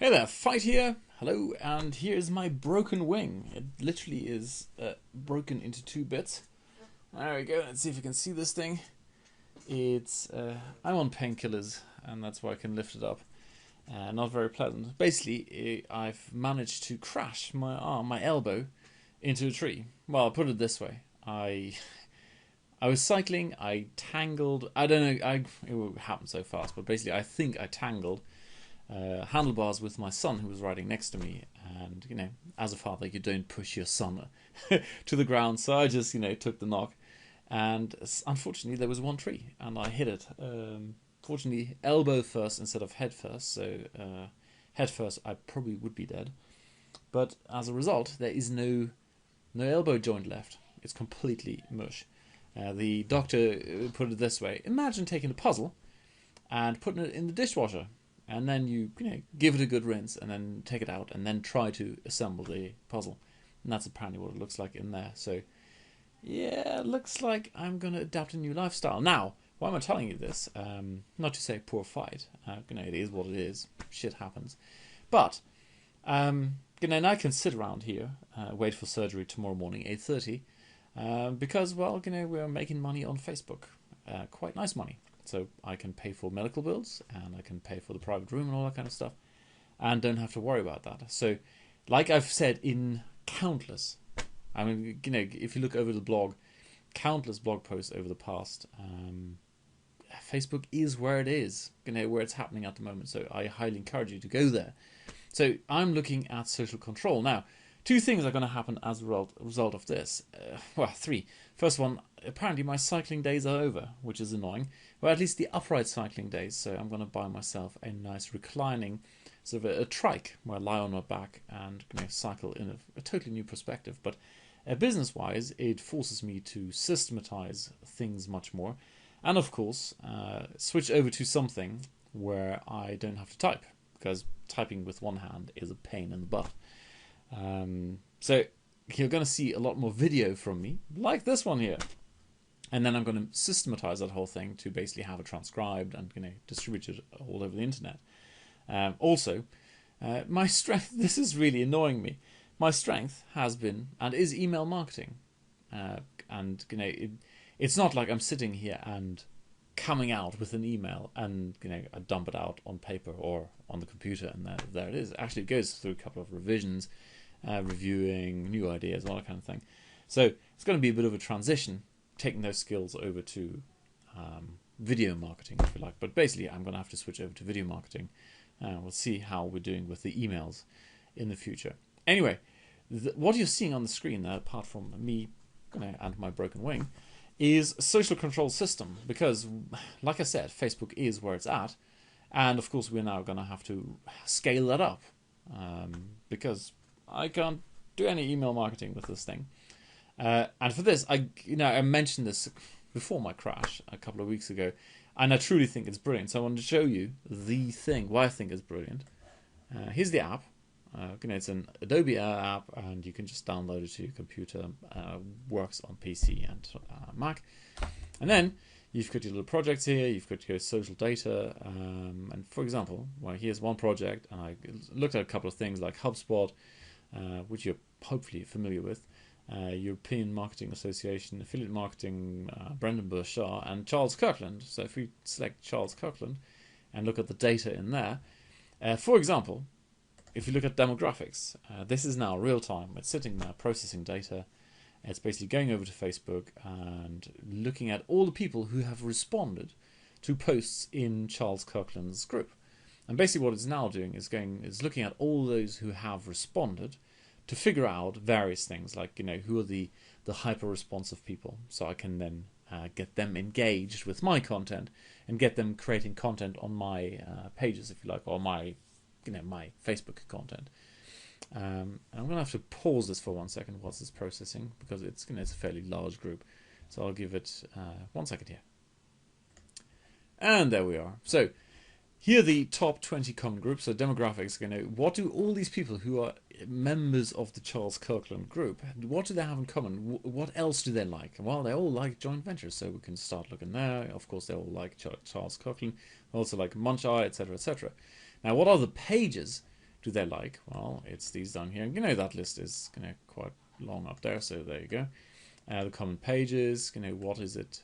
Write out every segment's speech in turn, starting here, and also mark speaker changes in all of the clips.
Speaker 1: Hey there, Fight here. Hello, and here's my broken wing. It literally is broken into two bits. There we go. Let's see if you can see this thing. It's I'm on painkillers, and that's why I can lift it up. Not very pleasant. Basically, I've managed to crash my arm, my elbow, into a tree. Well, I'll put it this way. I was cycling. I tangled. I don't know. It happened so fast, but basically, I think I tangled handlebars with my son who was riding next to me, and as a father you don't push your son to the ground, so I just took the knock, and unfortunately there was one tree and I hit it, fortunately elbow first instead of head first, so head first I probably would be dead, but as a result there is no elbow joint left. It's completely mush. The doctor put it this way: imagine taking a puzzle and putting it in the dishwasher, and then you give it a good rinse, and then take it out, and then try to assemble the puzzle. And that's apparently what it looks like in there. So yeah, it looks like I'm gonna adapt a new lifestyle. Now, why am I telling you this? Not to say poor fight. It is what it is. Shit happens. But and I can sit around here, wait for surgery tomorrow morning, 8:30, because we're making money on Facebook, quite nice money. So I can pay for medical bills, and I can pay for the private room and all that kind of stuff, and don't have to worry about that. So, like I've said in countless, if you look over the blog, countless blog posts over the past, Facebook is where it is, where it's happening at the moment. So I highly encourage you to go there. So I'm looking at social control now. Two things are going to happen as a result of this. Three. First one, apparently my cycling days are over, which is annoying. Well, at least the upright cycling days. So I'm going to buy myself a nice reclining, sort of a trike, where I lie on my back and cycle in a totally new perspective. But business-wise, it forces me to systematize things much more. And of course, switch over to something where I don't have to type, because typing with one hand is a pain in the butt. So you're going to see a lot more video from me, like this one here, and then I'm going to systematize that whole thing to basically have it transcribed and distribute it all over the internet. Also, my strength. This is really annoying me. My strength has been and is email marketing, and it's not like I'm sitting here and coming out with an email and I dump it out on paper or on the computer and there it is. Actually, it goes through a couple of revisions, reviewing new ideas, all that kind of thing. So it's going to be a bit of a transition, taking those skills over to video marketing, if you like. But basically, I'm going to have to switch over to video marketing. We'll see how we're doing with the emails in the future. Anyway, what you're seeing on the screen, apart from me and my broken wing, is a social control system, because, like I said, Facebook is where it's at, and of course we're now going to have to scale that up, because I can't do any email marketing with this thing. And for this, I mentioned this before my crash a couple of weeks ago, and I truly think it's brilliant. So I wanted to show you the thing why I think it's brilliant. Here's the app. It's an Adobe app, and you can just download it to your computer. Works on PC and Mac. And then you've got your little projects here. You've got your social data. And for example, here's one project, and I looked at a couple of things like HubSpot, which you're hopefully familiar with, European Marketing Association, Affiliate Marketing, Brendan Burchard, and Charles Kirkland. So if we select Charles Kirkland and look at the data in there, for example, if you look at demographics, this is now real time. It's sitting there processing data. It's basically going over to Facebook and looking at all the people who have responded to posts in Charles Kirkland's group. And basically what it's now doing is looking at all those who have responded to figure out various things, like who are the hyper responsive people, so I can then get them engaged with my content and get them creating content on my pages, if you like, or my my Facebook content. And I'm going to have to pause this for 1 second whilst it's processing, because it's a fairly large group. So I'll give it 1 second here. And there we are. So here are the top 20 common groups. So demographics, what do all these people who are members of the Charles Kirkland group, what do they have in common? What else do they like? Well, they all like joint ventures, so we can start looking there. Of course, they all like Charles Kirkland, also like Muncheye, etc., etc. Now, what are the pages do they like? Well, it's these down here. You know, that list is quite long up there, so there you go. The common pages, what is it?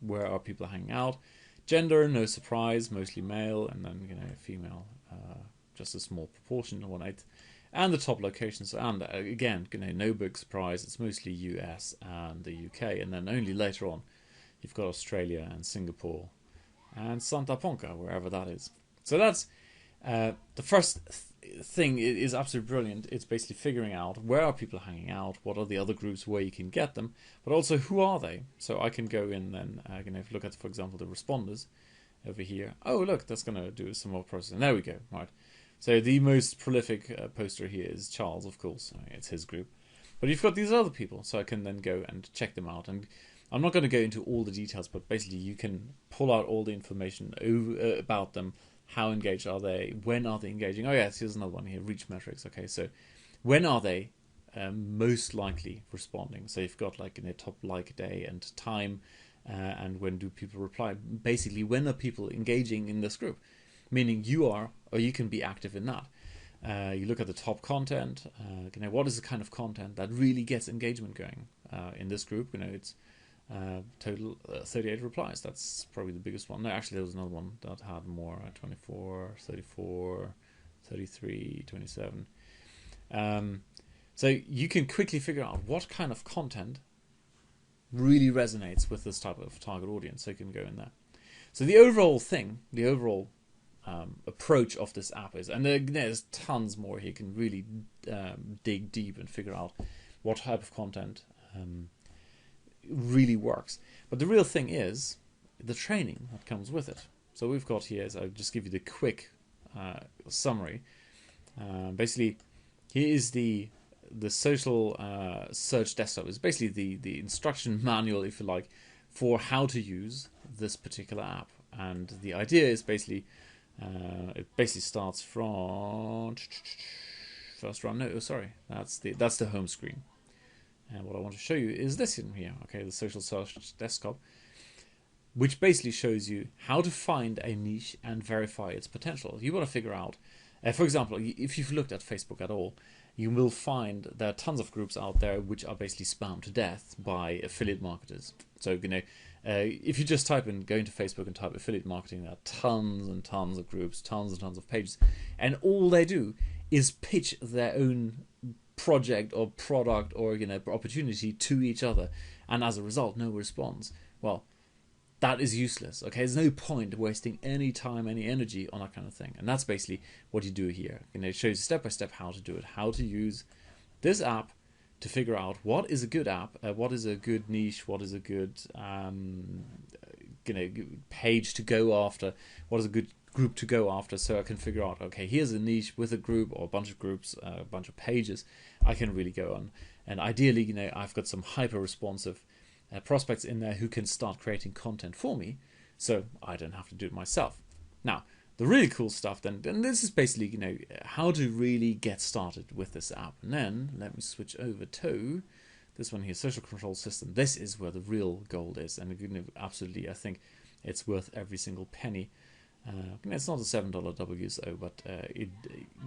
Speaker 1: Where are people hanging out? Gender, no surprise, mostly male, and then female, just a small proportion, 1/8. And the top locations, and again, no big surprise, it's mostly US and the UK, and then only later on you've got Australia and Singapore and Santa Ponca, wherever that is. So that's the first thing is absolutely brilliant. It's basically figuring out where are people hanging out, what are the other groups where you can get them, but also who are they. So I can go in and look at, for example, the responders over here. Oh, look, that's going to do some more processing. There we go. Right. So the most prolific poster here is Charles, of course. It's his group. But you've got these other people, so I can then go and check them out. And I'm not going to go into all the details, but basically you can pull out all the information about them. How engaged are they? When are they engaging? Oh yes, here's another one here, reach metrics. Okay, so when are they most likely responding? So you've got like top like day and time, and when do people reply? Basically, when are people engaging in this group? Meaning you are, or you can be active in that. You look at the top content. What is the kind of content that really gets engagement going in this group? It's total 38 replies. That's probably the biggest one. No, actually there was another one that had more, 24, 34, 33, 27. So you can quickly figure out what kind of content really resonates with this type of target audience, so you can go in there. So the overall approach of this app is, and there's tons more here, you can really dig deep and figure out what type of content really works. But the real thing is the training that comes with it. So we've got here, I'll just give you the quick summary. Basically, here is the social search desktop. It's basically the instruction manual, if you like, for how to use this particular app. And the idea is basically it basically starts from first round. No, sorry, that's the home screen. And what I want to show you is this in here, okay, the social search desktop, which basically shows you how to find a niche and verify its potential. You want to figure out, for example, if you've looked at Facebook at all, you will find there are tons of groups out there which are basically spammed to death by affiliate marketers. So, if you just go into Facebook and type affiliate marketing, there are tons and tons of groups, tons and tons of pages, and all they do is pitch their own project or product or opportunity to each other, and as a result no response. Well, that is useless. Okay, there's no point wasting any time, any energy on that kind of thing. And that's basically what you do here. It shows you step by step how to do it, how to use this app to figure out what is a good app, what is a good niche, what is a good page to go after, what is a good group to go after, so I can figure out, okay, here's a niche with a group or a bunch of groups, a bunch of pages I can really go on. And ideally, I've got some hyper responsive prospects in there who can start creating content for me, so I don't have to do it myself. Now, the really cool stuff then this is basically, how to really get started with this app. And then let me switch over to this one here, social control system. This is where the real gold is, and absolutely, I think it's worth every single penny. It's not a $7 WSO, but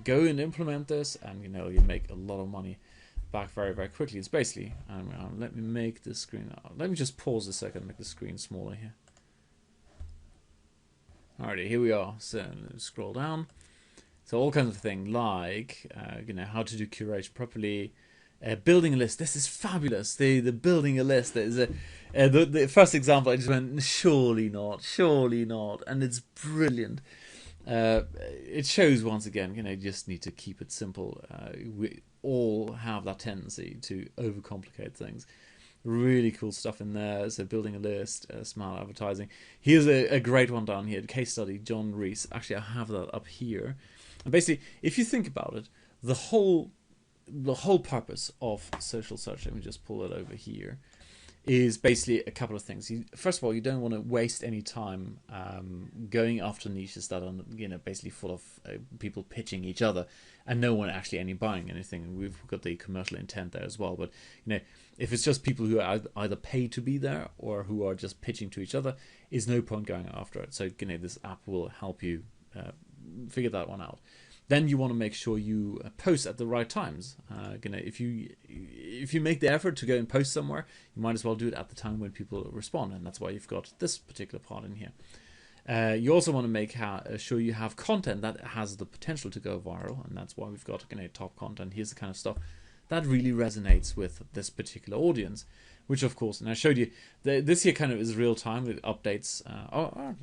Speaker 1: go and implement this, and you make a lot of money back very, very quickly. It's basically, let me make this screen. Let me just pause a second, make the screen smaller here. Alrighty, here we are. So scroll down. So all kinds of things like how to do curation properly, building a list. This is fabulous. The building a list. There's the first example. I just went, surely not, and it's brilliant. It shows once again, you just need to keep it simple. We all have that tendency to overcomplicate things. Really cool stuff in there. So building a list, smart advertising. Here's a great one down here. Case study, John Reese. Actually, I have that up here. And basically, if you think about it, the whole purpose of social search, let me just pull it over here, is basically a couple of things. First of all, you don't want to waste any time going after niches that are basically full of people pitching each other and no one actually buying anything. We've got the commercial intent there as well, but if it's just people who are either paid to be there or who are just pitching to each other, is no point going after it. So this app will help you figure that one out. then you want to make sure you post at the right times. If you make the effort to go and post somewhere, you might as well do it at the time when people respond, and that's why you've got this particular part in here. You also want to make sure you have content that has the potential to go viral, and that's why we've got top content. Here's the kind of stuff that really resonates with this particular audience, which of course, and I showed you, this here kind of is real time with updates.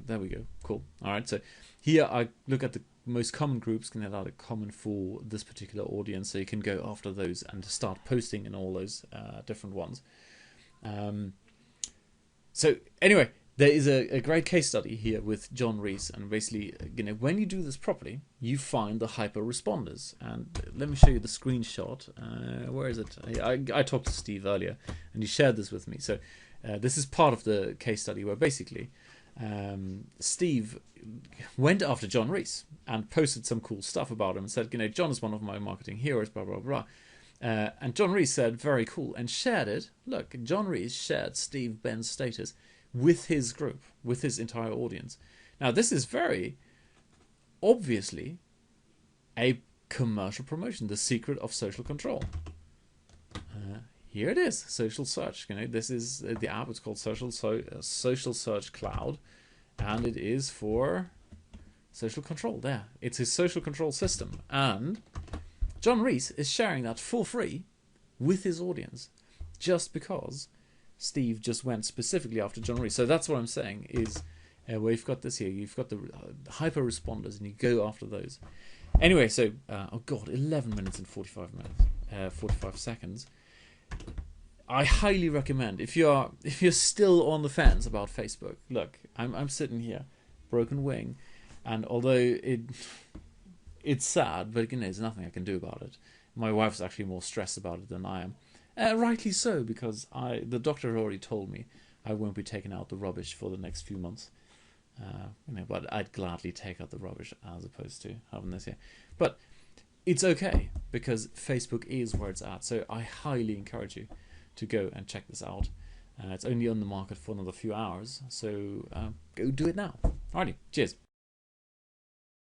Speaker 1: There we go, cool. All right, so here I look at the most common groups that are common for this particular audience, so you can go after those and start posting in all those different ones. So anyway, there is a great case study here with John Rees, and basically, when you do this properly, you find the hyper responders. And let me show you the screenshot. Where is it? I talked to Steve earlier, and he shared this with me. So this is part of the case study where basically Steve went after John Rees and posted some cool stuff about him and said, John is one of my marketing heroes, blah, blah, blah. And John Rees said, very cool, and shared it. Look, John Rees shared Steve Ben's status with his group, with his entire audience. Now, this is very obviously a commercial promotion, the secret of social control. Here it is, Social Search. This is the app. It's called Social Search Cloud, and it is for social control. There, it's his social control system, and John Rees is sharing that for free with his audience, just because Steve just went specifically after John Rees. So that's what I'm saying is, where you've got this here, you've got the hyper responders, and you go after those. Anyway, so 11 minutes and 45 seconds. I highly recommend, if you're still on the fence about Facebook. Look, I'm sitting here, broken wing, and although it's sad, but there's nothing I can do about it. My wife's actually more stressed about it than I am. Rightly so, because the doctor already told me I won't be taking out the rubbish for the next few months. But I'd gladly take out the rubbish as opposed to having this here. But it's okay, because Facebook is where it's at. So I highly encourage you to go and check this out. It's only on the market for another few hours, so go do it now. Alrighty, cheers.